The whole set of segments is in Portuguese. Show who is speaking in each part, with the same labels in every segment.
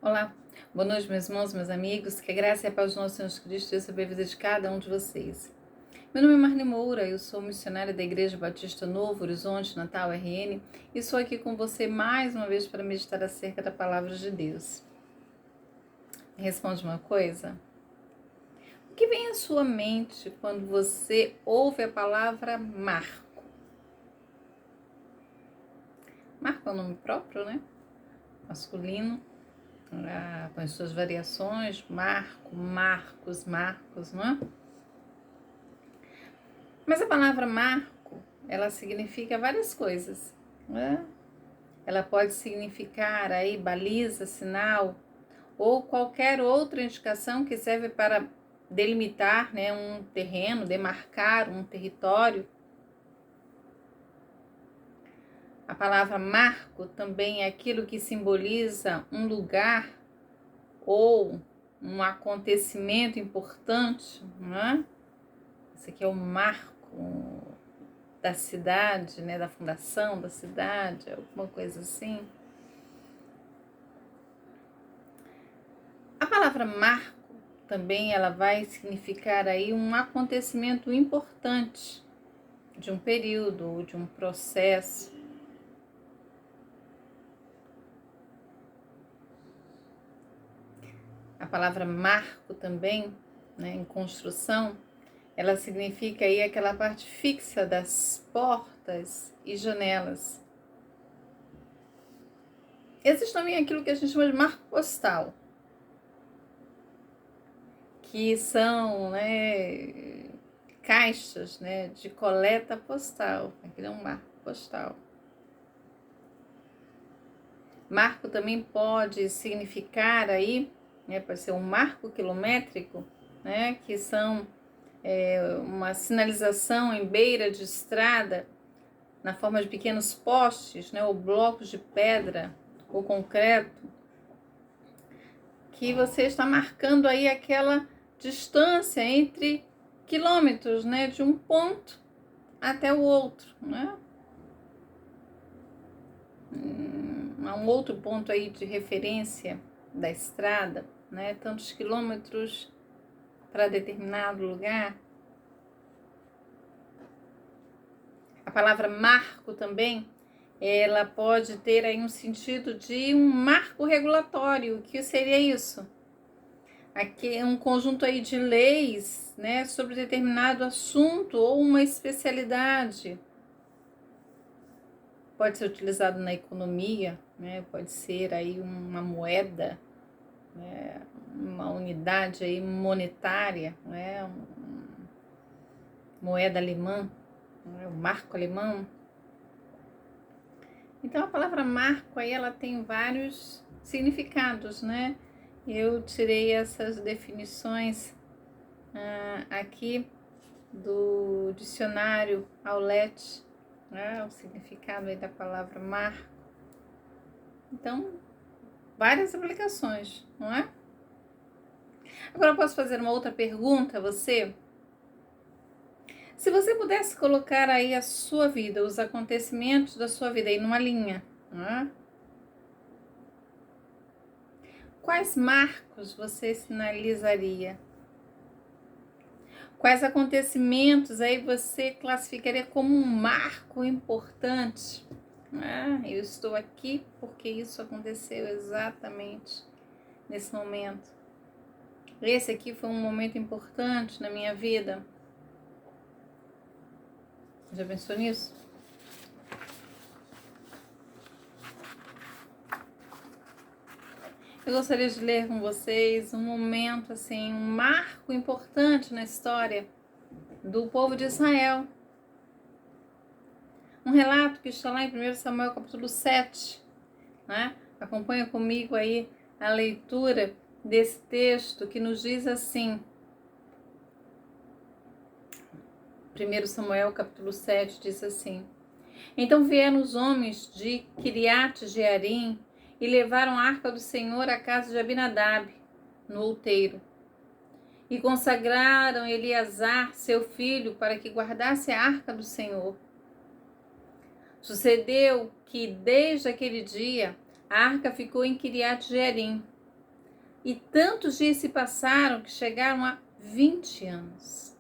Speaker 1: Olá, boa noite, meus irmãos, meus amigos, que a graça e a paz do nosso Senhor Jesus Cristo esteja sobre a vida de cada um de vocês. Meu nome é Marli Moura, eu sou missionária da Igreja Batista Novo Horizonte, Natal, RN, e estou aqui com você mais uma vez para meditar acerca da Palavra de Deus. Me responde uma coisa: o que vem à sua mente quando você ouve a palavra Marco? Marco é um nome próprio, né? Masculino. Com as suas variações, Marco, Marcos, não é? Mas a palavra Marco, ela significa várias coisas, né? Ela pode significar aí baliza, sinal, ou qualquer outra indicação que serve para delimitar, né, um terreno, demarcar um território. A palavra marco também é aquilo que simboliza um lugar ou um acontecimento importante, né? Esse aqui é o marco da cidade, né? Da fundação da cidade, alguma coisa assim. A palavra marco também ela vai significar aí um acontecimento importante de um período ou de um processo. A palavra marco também, né, em construção, ela significa aí aquela parte fixa das portas e janelas. Existe também aquilo que a gente chama de marco postal, que são, né, caixas, né, de coleta postal. Aquilo é um marco postal. Marco também pode significar aí, né, pode ser um marco quilométrico, né, que são uma sinalização em beira de estrada, na forma de pequenos postes, né, ou blocos de pedra ou concreto, que você está marcando aí aquela distância entre quilômetros, né, de um ponto até o outro, né? Há um outro ponto aí de referência da estrada, né? Tantos quilômetros para determinado lugar. A palavra marco também, ela pode ter aí um sentido de um marco regulatório. O que seria isso? Aqui é um conjunto aí de leis, né, sobre determinado assunto ou uma especialidade. Pode ser utilizado na economia, né, pode ser aí uma moeda, né, uma unidade aí monetária, né, moeda alemã, né, o marco alemão. Então a palavra marco aí ela tem vários significados, né? Eu tirei essas definições aqui do dicionário Aulete, né? O significado aí da palavra marco. Então, várias aplicações, não é? Agora eu posso fazer uma outra pergunta a você? Se você pudesse colocar aí a sua vida, os acontecimentos da sua vida aí numa linha, não é? Quais marcos você sinalizaria? Quais acontecimentos aí você classificaria como um marco importante? Eu estou aqui porque isso aconteceu exatamente nesse momento. Esse aqui foi um momento importante na minha vida. Já pensou nisso? Eu gostaria de ler com vocês um momento, assim, um marco importante na história do povo de Israel. Um relato que está lá em 1 Samuel capítulo 7, né? Acompanha comigo aí a leitura desse texto que nos diz assim, 1 Samuel capítulo 7 diz assim: Então vieram os homens de Kiriat Jearim e levaram a arca do Senhor à casa de Abinadab, no outeiro, e consagraram Eleazar, seu filho, para que guardasse a arca do Senhor. Sucedeu que, desde aquele dia, a arca ficou em Kiriat Jearim, E tantos dias se passaram que chegaram a 20 anos.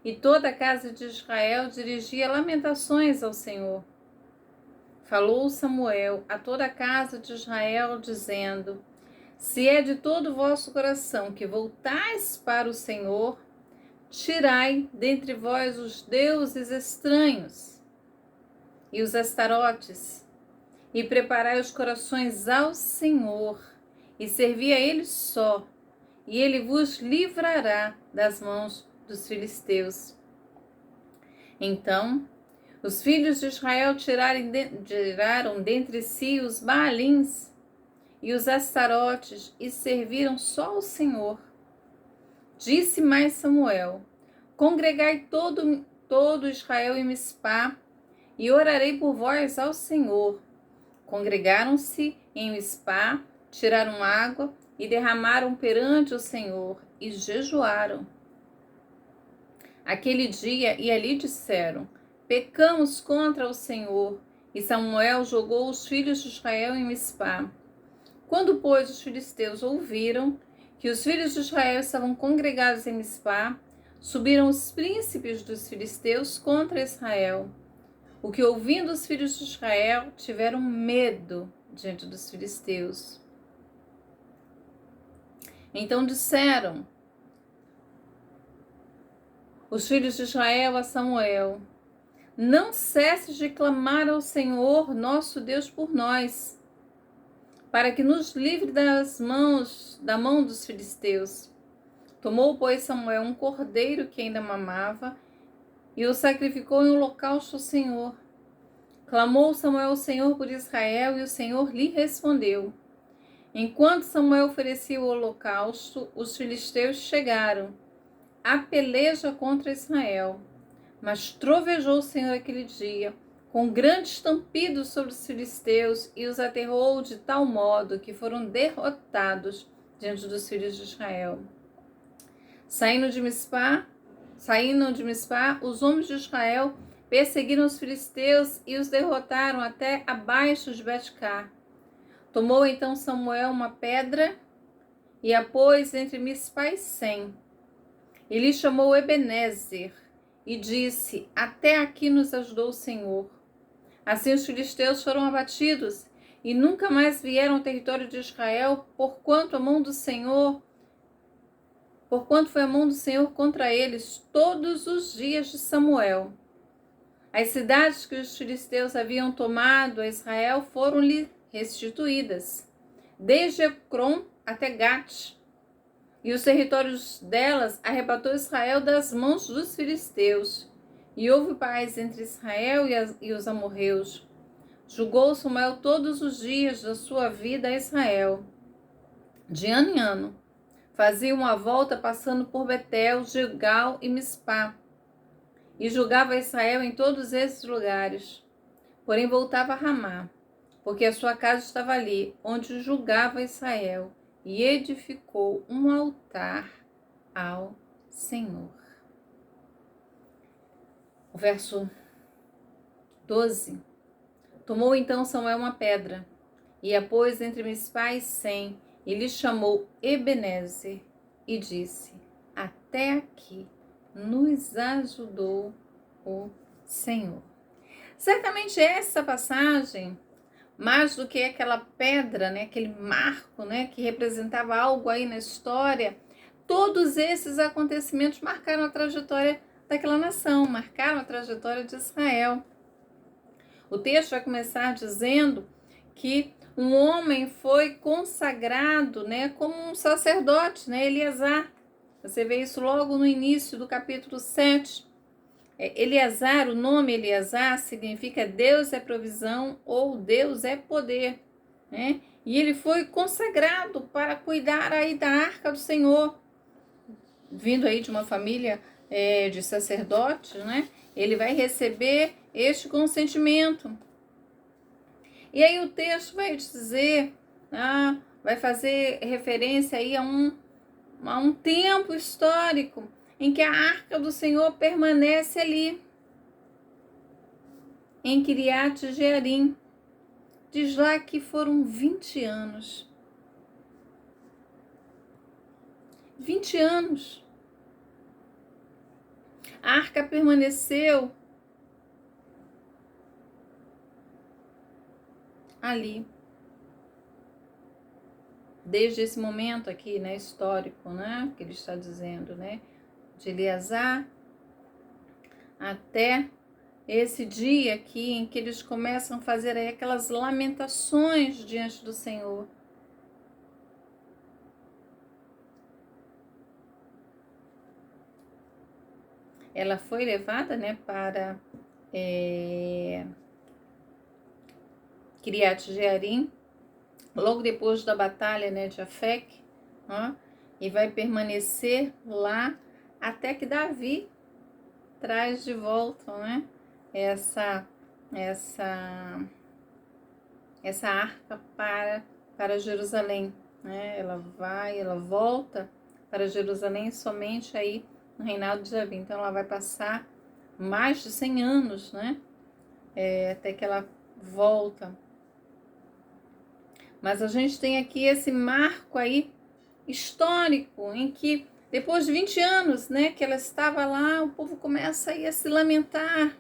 Speaker 1: E toda a casa de Israel dirigia lamentações ao Senhor. Falou Samuel a toda a casa de Israel, dizendo: Se é de todo o vosso coração que voltais para o Senhor, tirai dentre vós os deuses estranhos e os astarotes, e preparai os corações ao Senhor, e servi a Ele só, e Ele vos livrará das mãos dos filisteus. Então os filhos de Israel tiraram dentre si os Baalins e os Astarotes e serviram só ao Senhor. Disse mais Samuel: Congregai todo Israel em Mispá, e orarei por vós ao Senhor. Congregaram-se em Mispá, tiraram água e derramaram perante o Senhor, e jejuaram. Aquele dia, e ali disseram: Pecamos contra o Senhor. E Samuel jogou os filhos de Israel em Mispá. Quando, pois, os filisteus ouviram que os filhos de Israel estavam congregados em Mispá, subiram os príncipes dos filisteus contra Israel. O que, ouvindo os filhos de Israel, tiveram medo diante dos filisteus. Então disseram os filhos de Israel a Samuel: Não cesses de clamar ao Senhor, nosso Deus, por nós, para que nos livre da mão dos filisteus. Tomou, pois, Samuel um cordeiro que ainda mamava e o sacrificou em holocausto ao Senhor. Clamou Samuel ao Senhor por Israel, e o Senhor lhe respondeu. Enquanto Samuel oferecia o holocausto, os filisteus chegaram a peleja contra Israel. Mas trovejou o Senhor aquele dia, com grande estampido sobre os filisteus, e os aterrou de tal modo que foram derrotados diante dos filhos de Israel. Saindo de Mispá, os homens de Israel perseguiram os filisteus e os derrotaram até abaixo de Bet-cá. Tomou então Samuel uma pedra e a pôs entre Mispá e Sem. E lhe chamou Ebenezer e disse: Até aqui nos ajudou o Senhor. Assim os filisteus foram abatidos e nunca mais vieram ao território de Israel, porquanto foi a mão do Senhor contra eles todos os dias de Samuel. As cidades que os filisteus haviam tomado a Israel foram-lhe restituídas, desde Ecrom até Gate, e os territórios delas arrebatou Israel das mãos dos filisteus. E houve paz entre Israel e os amorreus. Julgou Samuel todos os dias da sua vida a Israel. De ano em ano, fazia uma volta passando por Betel, Gilgal e Mispá, e julgava Israel em todos esses lugares. Porém voltava a Ramá, porque a sua casa estava ali, onde julgava Israel, e edificou um altar ao Senhor. O verso 12. Tomou então Samuel uma pedra, e a pôs entre Mispá e Sem, e lhe chamou Ebenezer, e disse: Até aqui nos ajudou o Senhor. Certamente essa passagem, mais do que aquela pedra, né, aquele marco, né, que representava algo aí na história, todos esses acontecimentos marcaram a trajetória daquela nação, marcaram a trajetória de Israel. O texto vai começar dizendo que um homem foi consagrado, né, como um sacerdote, né, Eleazar. Você vê isso logo no início do capítulo 7. Eleazar, o nome Eleazar significa Deus é provisão ou Deus é poder, né? E ele foi consagrado para cuidar aí da arca do Senhor, vindo aí de uma família de sacerdotes, né? Ele vai receber este consentimento. E aí o texto vai dizer, vai fazer referência aí a um tempo histórico em que a arca do Senhor permanece ali, em Kiriat Jearim. Diz lá que foram 20 anos. 20 anos. A arca permaneceu ali. Desde esse momento aqui, né, histórico, né, que ele está dizendo, né, de Eleazar até esse dia aqui em que eles começam a fazer aí aquelas lamentações diante do Senhor. Ela foi levada, né, para Kiriat Jearim, logo depois da batalha, né, de Afec, ó, e vai permanecer lá até que Davi traz de volta, né, essa arca para Jerusalém, né? Ela volta para Jerusalém somente aí no reinado de Davi. Então ela vai passar mais de 100 anos, né? Até que ela volta. Mas a gente tem aqui esse marco aí histórico em que depois de 20 anos, né, que ela estava lá, o povo começa aí a se lamentar.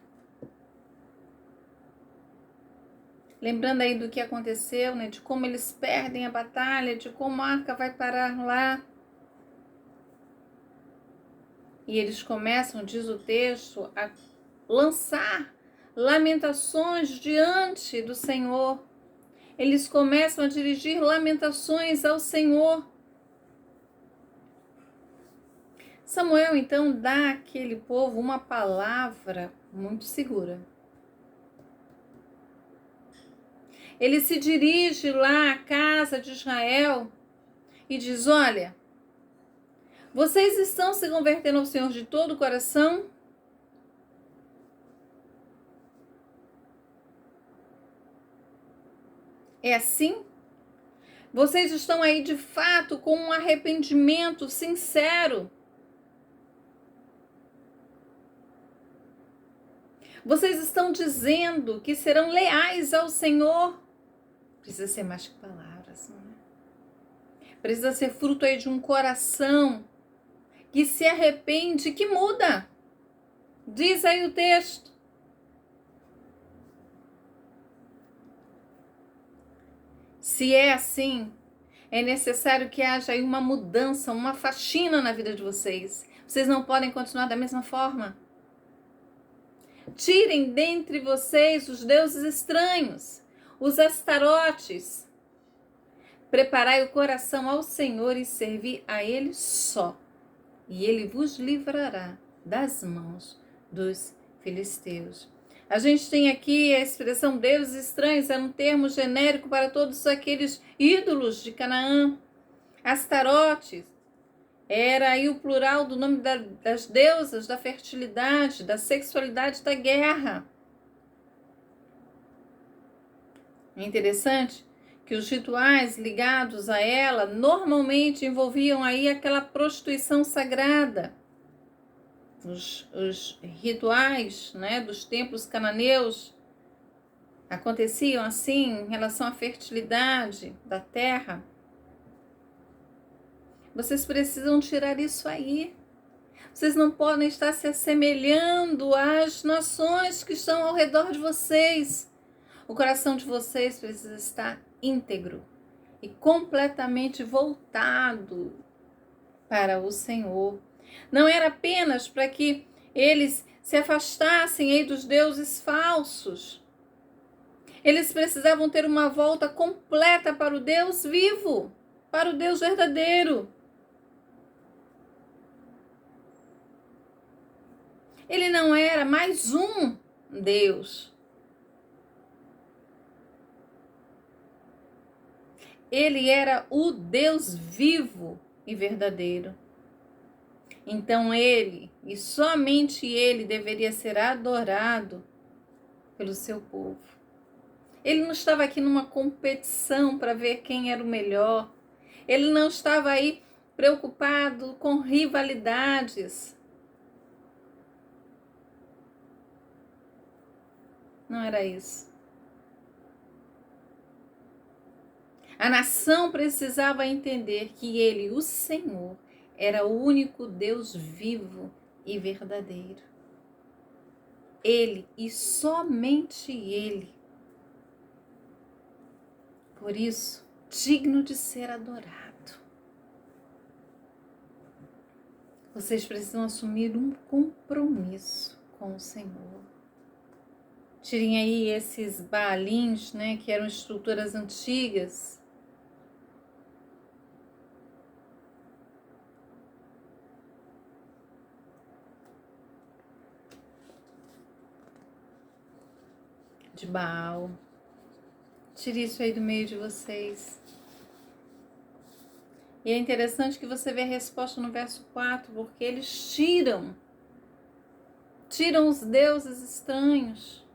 Speaker 1: Lembrando aí do que aconteceu, né, de como eles perdem a batalha, de como a arca vai parar lá. E eles começam, diz o texto, a lançar lamentações diante do Senhor. Eles começam a dirigir lamentações ao Senhor. Samuel, então, dá àquele povo uma palavra muito segura. Ele se dirige lá à casa de Israel e diz: olha, vocês estão se convertendo ao Senhor de todo o coração? É assim? Vocês estão aí de fato com um arrependimento sincero? Vocês estão dizendo que serão leais ao Senhor? Precisa ser mais que palavras, não é? Precisa ser fruto aí de um coração que se arrepende, que muda. Diz aí o texto. Se é assim, é necessário que haja aí uma mudança, uma faxina na vida de vocês. Vocês não podem continuar da mesma forma. Tirem dentre vocês os deuses estranhos, os astarotes. Preparai o coração ao Senhor e servi a Ele só, e Ele vos livrará das mãos dos filisteus. A gente tem aqui a expressão deuses estranhos, é um termo genérico para todos aqueles ídolos de Canaã. Astarotes era aí o plural do nome das deusas da fertilidade, da sexualidade, da guerra. É interessante que os rituais ligados a ela normalmente envolviam aí aquela prostituição sagrada. Os rituais, né, dos templos cananeus aconteciam assim em relação à fertilidade da terra. Vocês precisam tirar isso aí. Vocês não podem estar se assemelhando às nações que estão ao redor de vocês. O coração de vocês precisa estar íntegro e completamente voltado para o Senhor. Não era apenas para que eles se afastassem aí dos deuses falsos. Eles precisavam ter uma volta completa para o Deus vivo, para o Deus verdadeiro. Ele não era mais um Deus. Ele era o Deus vivo e verdadeiro. Então ele, e somente ele, deveria ser adorado pelo seu povo. Ele não estava aqui numa competição para ver quem era o melhor. Ele não estava aí preocupado com rivalidades. Não era isso. A nação precisava entender que ele, o Senhor, era o único Deus vivo e verdadeiro. Ele e somente Ele. Por isso, digno de ser adorado. Vocês precisam assumir um compromisso com o Senhor. Tirem aí esses baalins, né, que eram estruturas antigas. De Baal. Tire isso aí do meio de vocês. E é interessante que você vê a resposta no verso 4, porque eles tiram os deuses estranhos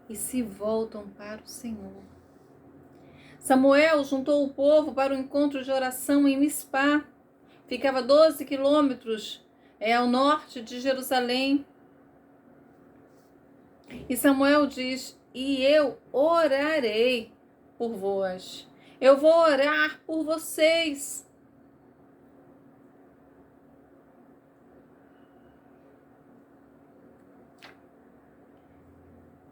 Speaker 1: e se voltam para o Senhor. Samuel juntou o povo para o encontro de oração em Mispá. Ficava 12 quilômetros ao norte de Jerusalém. E Samuel diz: e eu orarei por vós. Eu vou orar por vocês.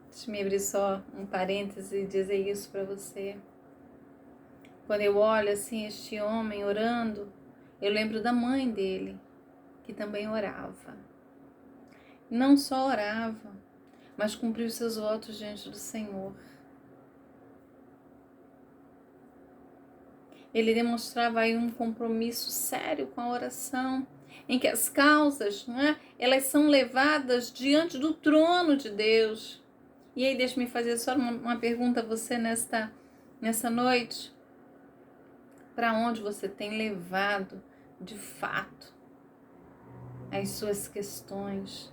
Speaker 1: Deixa eu abrir só um parêntese e dizer isso para você. Quando eu olho assim este homem orando, eu lembro da mãe dele, que também orava. Não só orava, mas cumpriu seus votos diante do Senhor. Ele demonstrava aí um compromisso sério com a oração, em que as causas, né, elas são levadas diante do trono de Deus. E aí deixa-me fazer só uma pergunta a você nessa noite. Para onde você tem levado, de fato, as suas questões?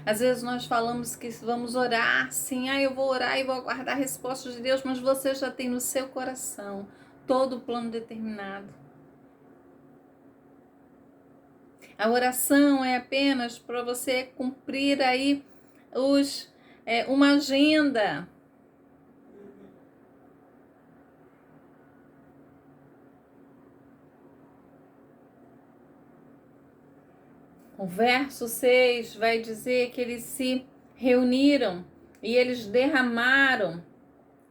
Speaker 1: Às vezes nós falamos que vamos orar, sim, eu vou orar e vou aguardar a resposta de Deus, mas você já tem no seu coração todo o plano determinado. A oração é apenas para você cumprir aí uma agenda. O verso 6 vai dizer que eles se reuniram e eles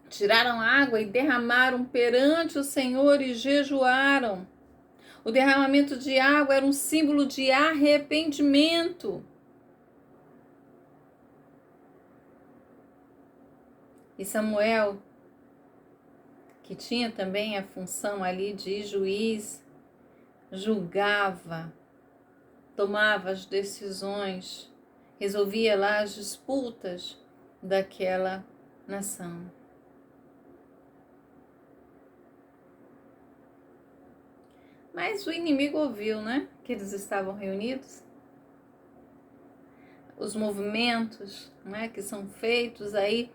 Speaker 1: tiraram água e derramaram perante o Senhor e jejuaram. O derramamento de água era um símbolo de arrependimento. E Samuel, que tinha também a função ali de juiz, julgava, tomava as decisões, resolvia lá as disputas daquela nação. Mas o inimigo ouviu, né? Que eles estavam reunidos. Os movimentos, né, que são feitos aí,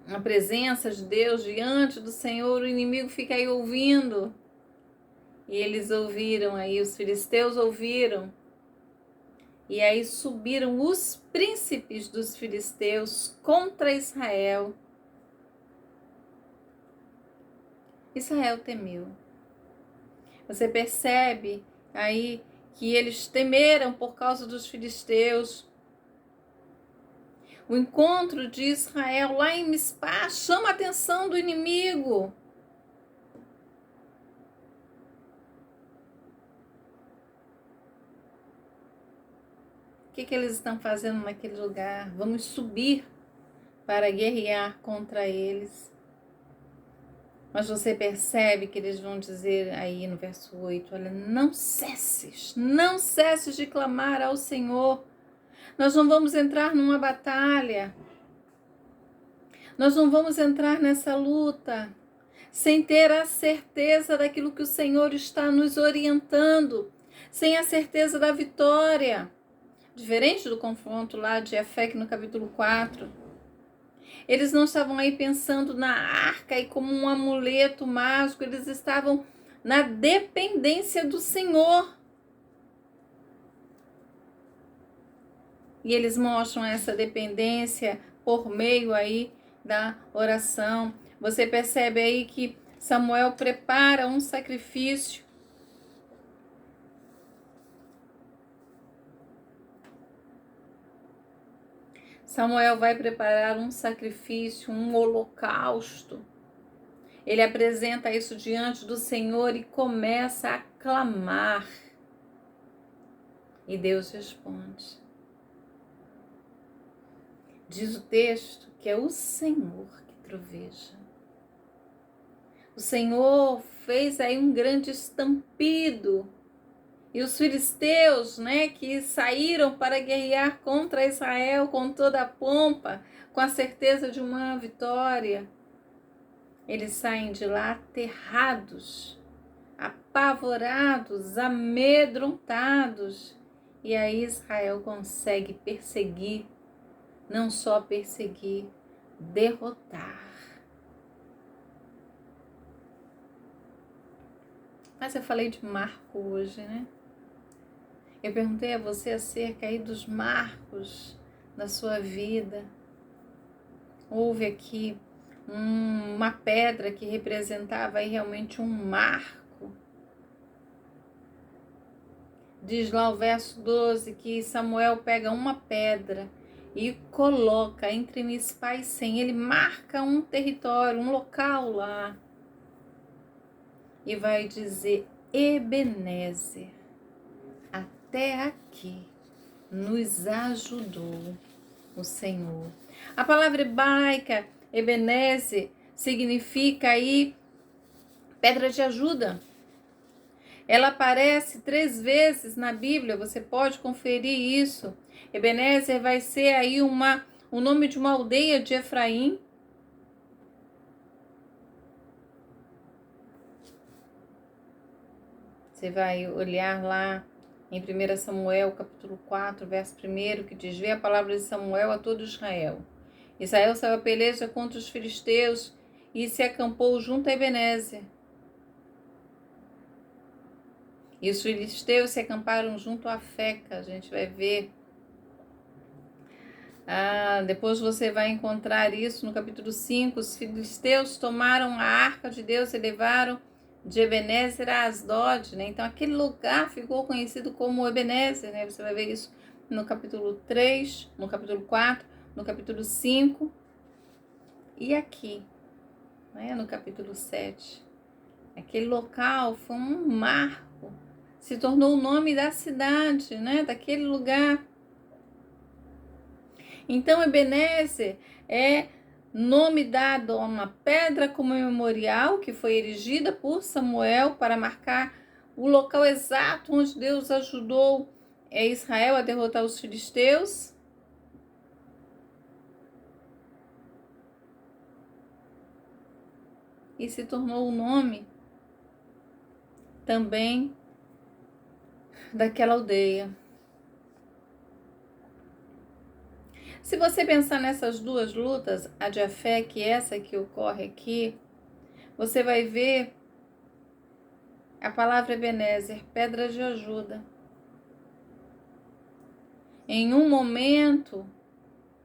Speaker 1: a presença de Deus diante do Senhor, o inimigo fica aí ouvindo. E eles ouviram aí, os filisteus ouviram. E aí subiram os príncipes dos filisteus contra Israel. Israel temeu. Você percebe aí que eles temeram por causa dos filisteus. O encontro de Israel lá em Mispá chama a atenção do inimigo. O que eles estão fazendo naquele lugar? Vamos subir para guerrear contra eles. Mas você percebe que eles vão dizer aí no verso 8, olha, não cesses de clamar ao Senhor. Nós não vamos entrar numa batalha. Nós não vamos entrar nessa luta sem ter a certeza daquilo que o Senhor está nos orientando, sem a certeza da vitória. Diferente do confronto lá de Efec no capítulo 4. Eles não estavam aí pensando na arca e como um amuleto mágico, eles estavam na dependência do Senhor. E eles mostram essa dependência por meio aí da oração. Você percebe aí que Samuel prepara um sacrifício. Samuel vai preparar um sacrifício, um holocausto. Ele apresenta isso diante do Senhor e começa a clamar. E Deus responde. Diz o texto que é o Senhor que troveja. O Senhor fez aí um grande estampido. E os filisteus, que saíram para guerrear contra Israel com toda a pompa, com a certeza de uma vitória, eles saem de lá aterrados, apavorados, amedrontados. E aí Israel consegue perseguir, não só perseguir, derrotar. Mas eu falei de marco hoje, né? Eu perguntei a você acerca aí dos marcos da sua vida. Houve aqui uma pedra que representava aí realmente um marco. Diz lá o verso 12 que Samuel pega uma pedra e coloca entre Mispa e Sem. Ele marca um território, um local lá. E vai dizer: Ebenezer, até aqui nos ajudou o Senhor. A palavra hebraica Ebenezer significa aí pedra de ajuda. Ela aparece 3 vezes na Bíblia, você pode conferir isso. Ebenezer vai ser aí o nome de uma aldeia de Efraim. Você vai olhar lá em 1 Samuel, capítulo 4, verso 1, que diz: Vê a palavra de Samuel a todo Israel. Israel saiu a peleja contra os filisteus e se acampou junto a Ebenezer. E os filisteus se acamparam junto a Feca. A gente vai ver. Depois você vai encontrar isso no capítulo 5. Os filisteus tomaram a arca de Deus e levaram de Ebenezer a Asdod, né? Então aquele lugar ficou conhecido como Ebenezer, né? Você vai ver isso no capítulo 3, no capítulo 4, no capítulo 5 e aqui, né? No capítulo 7. Aquele local foi um marco, se tornou o nome da cidade, né? Daquele lugar. Então Ebenezer é nome dado a uma pedra como memorial que foi erigida por Samuel para marcar o local exato onde Deus ajudou Israel a derrotar os filisteus. E se tornou o nome também daquela aldeia. Se você pensar nessas duas lutas, a de Afec e essa que ocorre aqui, você vai ver a palavra Ebenezer, pedra de ajuda. Em um momento,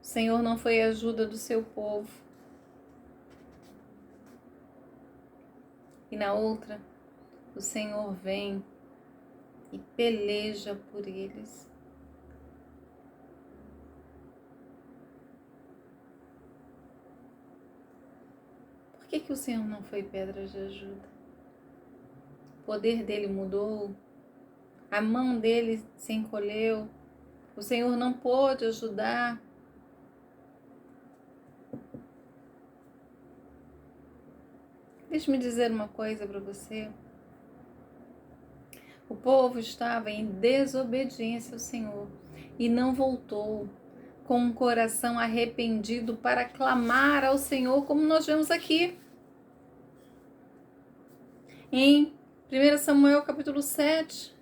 Speaker 1: o Senhor não foi a ajuda do seu povo. E na outra, o Senhor vem e peleja por eles. Por que o Senhor não foi pedra de ajuda? O poder dele mudou, a mão dele se encolheu, o Senhor não pôde ajudar. Deixa-me dizer uma coisa para você. O povo estava em desobediência ao Senhor e não voltou com um coração arrependido para clamar ao Senhor, como nós vemos aqui. Em 1 Samuel capítulo 7,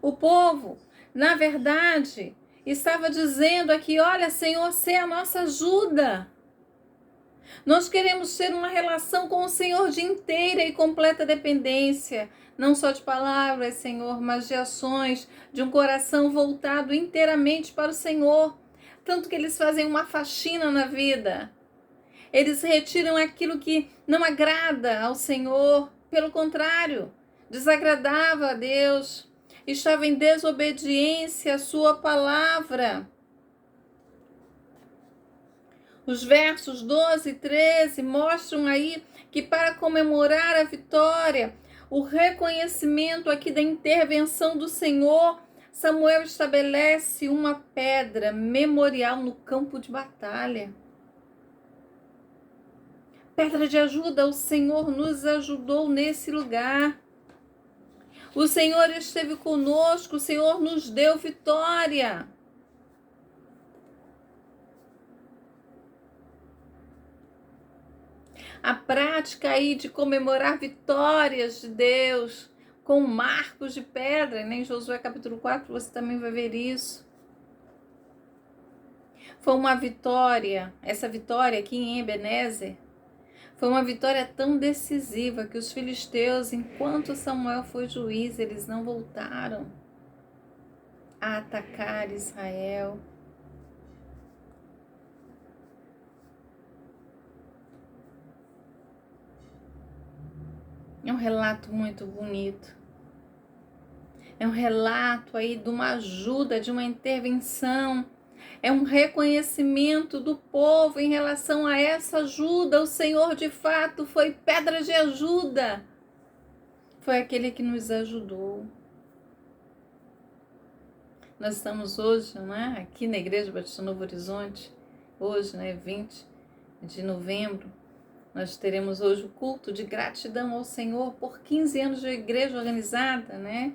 Speaker 1: o povo, na verdade, estava dizendo aqui: olha, Senhor, você é a nossa ajuda. Nós queremos ter uma relação com o Senhor de inteira e completa dependência, não só de palavras, Senhor, mas de ações, de um coração voltado inteiramente para o Senhor. Tanto que eles fazem uma faxina na vida. Eles retiram aquilo que não agrada ao Senhor. Pelo contrário, desagradava a Deus. Estava em desobediência à sua palavra. Os versos 12 e 13 mostram aí que para comemorar a vitória, o reconhecimento aqui da intervenção do Senhor, Samuel estabelece uma pedra memorial no campo de batalha. Pedra de ajuda, o Senhor nos ajudou nesse lugar. O Senhor esteve conosco, o Senhor nos deu vitória. A prática aí de comemorar vitórias de Deus com marcos de pedra, né? Em Josué capítulo 4 você também vai ver isso. Foi uma vitória, essa vitória aqui em Ebenezer, foi uma vitória tão decisiva que os filisteus, enquanto Samuel foi juiz, eles não voltaram a atacar Israel. É um relato muito bonito. É um relato aí de uma ajuda, de uma intervenção. É um reconhecimento do povo em relação a essa ajuda. O Senhor, de fato, foi pedra de ajuda. Foi aquele que nos ajudou. Nós estamos hoje, né, aqui na Igreja Batista Novo Horizonte, hoje, 20 de novembro, nós teremos hoje o culto de gratidão ao Senhor por 15 anos de igreja organizada, né?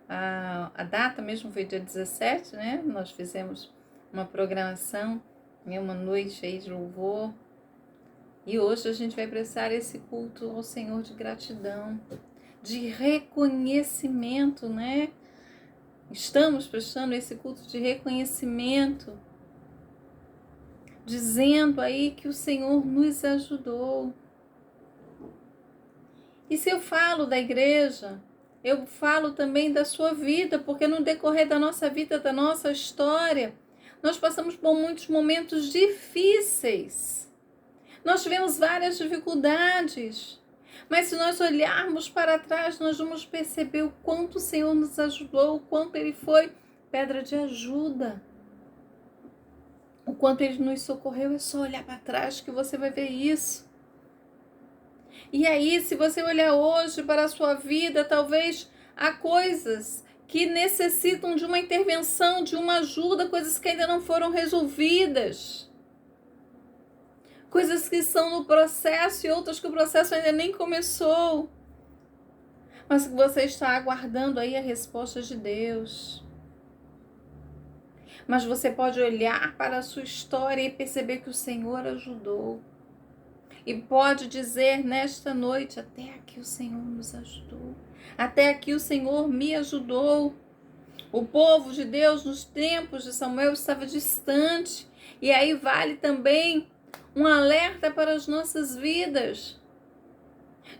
Speaker 1: A data mesmo foi dia 17, né? Nós fizemos uma programação, uma noite aí de louvor. E hoje a gente vai prestar esse culto ao Senhor de gratidão, de reconhecimento, né? Estamos prestando esse culto de reconhecimento, dizendo aí que o Senhor nos ajudou. E se eu falo da igreja, eu falo também da sua vida, porque no decorrer da nossa vida, da nossa história, nós passamos por muitos momentos difíceis. Nós tivemos várias dificuldades, mas se nós olharmos para trás, nós vamos perceber o quanto o Senhor nos ajudou, o quanto Ele foi pedra de ajuda, o quanto Ele nos socorreu. É só olhar para trás que você vai ver isso. E aí, se você olhar hoje para a sua vida, talvez há coisas que necessitam de uma intervenção, de uma ajuda, coisas que ainda não foram resolvidas. Coisas que estão no processo e outras que o processo ainda nem começou. Mas que você está aguardando aí a resposta de Deus. Mas você pode olhar para a sua história e perceber que o Senhor ajudou. E pode dizer nesta noite, até aqui o Senhor nos ajudou. Até aqui o Senhor me ajudou. O povo de Deus nos tempos de Samuel estava distante. E aí vale também um alerta para as nossas vidas.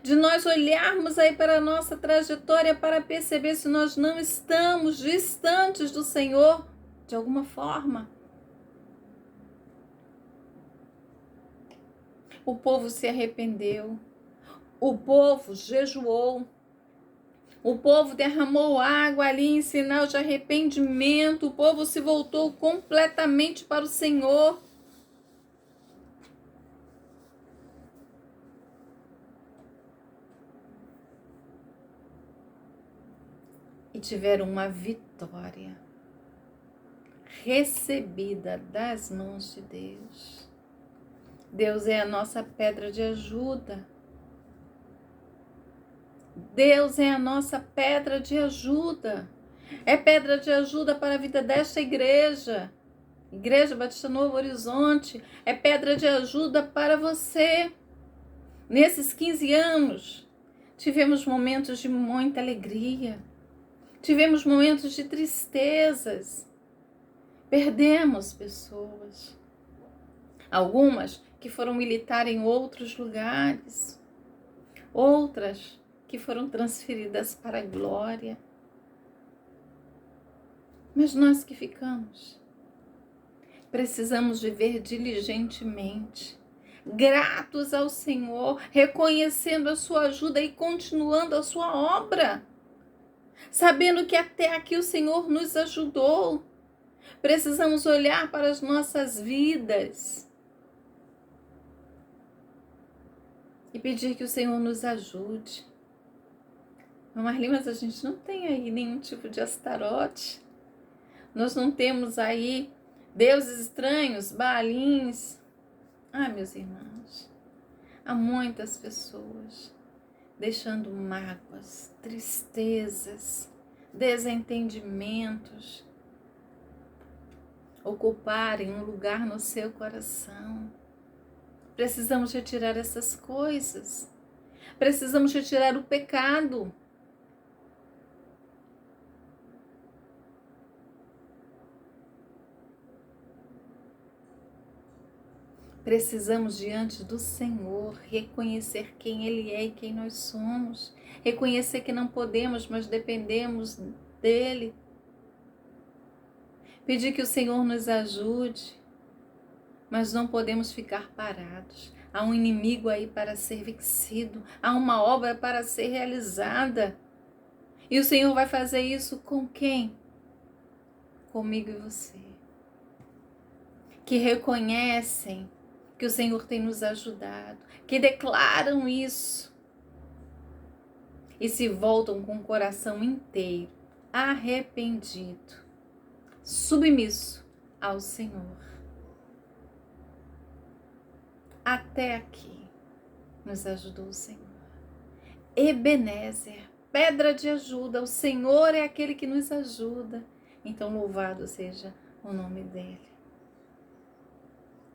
Speaker 1: De nós olharmos aí para a nossa trajetória para perceber se nós não estamos distantes do Senhor de alguma forma. O povo se arrependeu, o povo jejuou, o povo derramou água ali em sinal de arrependimento, o povo se voltou completamente para o Senhor. E tiveram uma vitória recebida das mãos de Deus. Deus é a nossa pedra de ajuda. Deus é a nossa pedra de ajuda. É pedra de ajuda para a vida desta igreja. Igreja Batista Novo Horizonte. É pedra de ajuda para você. Nesses 15 anos, tivemos momentos de muita alegria. Tivemos momentos de tristezas. Perdemos pessoas. Algumas que foram militar em outros lugares. Outras que foram transferidas para a glória. Mas nós que ficamos, precisamos viver diligentemente, gratos ao Senhor, reconhecendo a sua ajuda e continuando a sua obra, sabendo que até aqui o Senhor nos ajudou. Precisamos olhar para as nossas vidas e pedir que o Senhor nos ajude. Marli, mas a gente não tem aí nenhum tipo de Astarote. Nós não temos aí deuses estranhos, Baalins. Meus irmãos, há muitas pessoas deixando mágoas, tristezas, desentendimentos ocuparem um lugar no seu coração. Precisamos retirar essas coisas. Precisamos retirar o pecado. Precisamos, diante do Senhor, reconhecer quem Ele é e quem nós somos. Reconhecer que não podemos, mas dependemos dEle. Pedir que o Senhor nos ajude, mas não podemos ficar parados. Há um inimigo aí para ser vencido. Há uma obra para ser realizada. E o Senhor vai fazer isso com quem? Comigo e você. Que reconhecem que o Senhor tem nos ajudado, que declaram isso e se voltam com o coração inteiro, arrependido, submisso ao Senhor. Até aqui nos ajudou o Senhor. Ebenezer, pedra de ajuda, o Senhor é aquele que nos ajuda. Então louvado seja o nome dele.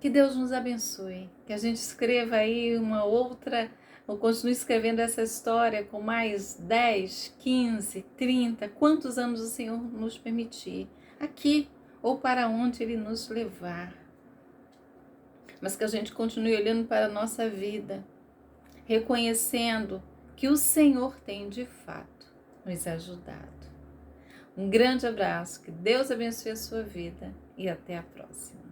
Speaker 1: Que Deus nos abençoe, que a gente escreva aí uma outra, ou continue escrevendo essa história com mais 10, 15, 30, quantos anos o Senhor nos permitir, aqui ou para onde Ele nos levar. Mas que a gente continue olhando para a nossa vida, reconhecendo que o Senhor tem de fato nos ajudado. Um grande abraço, que Deus abençoe a sua vida e até a próxima.